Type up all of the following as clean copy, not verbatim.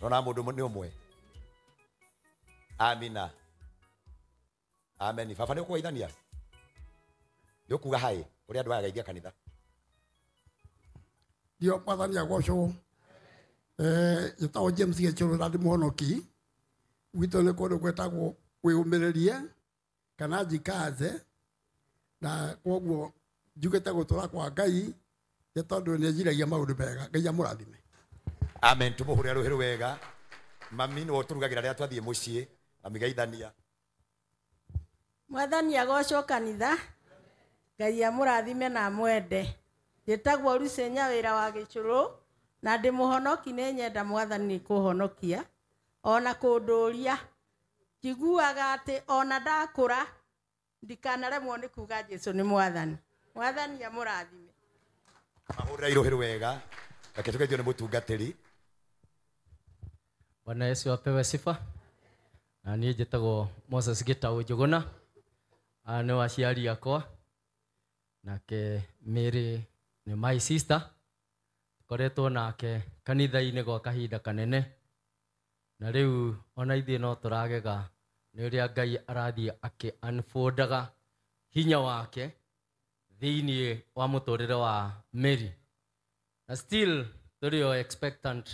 Rona mundu ni umwe. Amina. Amen. Baba ni kuwaithania. Ndio kuga hai. Uri andu agaithia kanitha. Ndio Mwathani agocwo. Yetao James Gechuru na ndimuhonoki. Wito ni kundu gwetagwo kwiyumiririe kana njikaze na koguo njugite gutura kwa Ngai ye tondu ni njiragia maundu mega. Ngai amurathime. Amen. Tumuhure ruhiru wega. Mami no turugagira ria twathie mucii amigaithania. Mwathani agocwo kanitha. Ngai amurathime na mwende. Yetagwo Rusenya wira wa Gicuru na ndimuhonoki ni nyenda Mwathani kuhonokia ona kunduria njiguaga ati ona ndakura ndikanaremwo ni kuga Jesu ni Mwathani. Mwathani amurathime. Mahura irohiru wega. Akitugeithio ni mutungatiri. Bwana Yesu apewe sifa. Na niĩ njĩtagwo Moses Gitau Njuguna. Nĩ waciari akwa. Nake Mary nĩ my sister. Koretwo nake kanitha-inĩ gwa kahinda kanene. Na rĩu ona ithuĩ no tũragega nĩ ũrĩa Ngai arathiĩ akĩ-unfoldaga hinya wake thĩinĩ wa mũtũrĩre wa Mary. Na still tũrĩ o expectant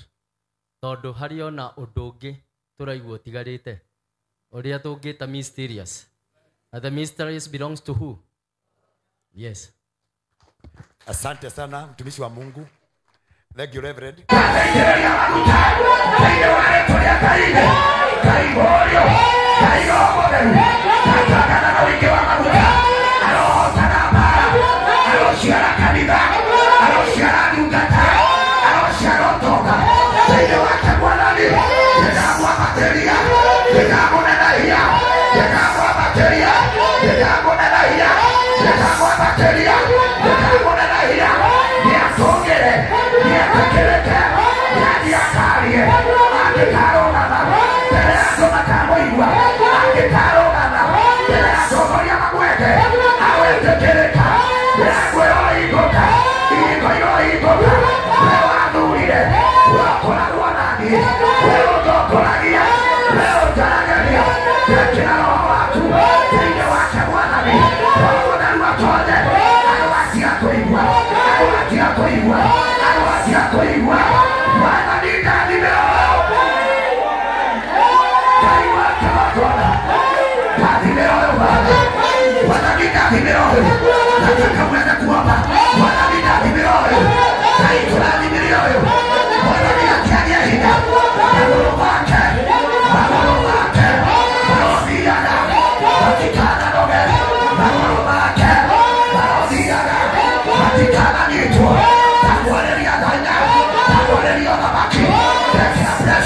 tondũ harĩ ona ũndũ ũngĩ tũraigua ũtigarĩte ũrĩa tũngĩta mysterious. And the mysterious belongs to who? Yes. Asante sana mtumishi wa Mungu. Thank you Reverend.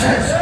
Blessings.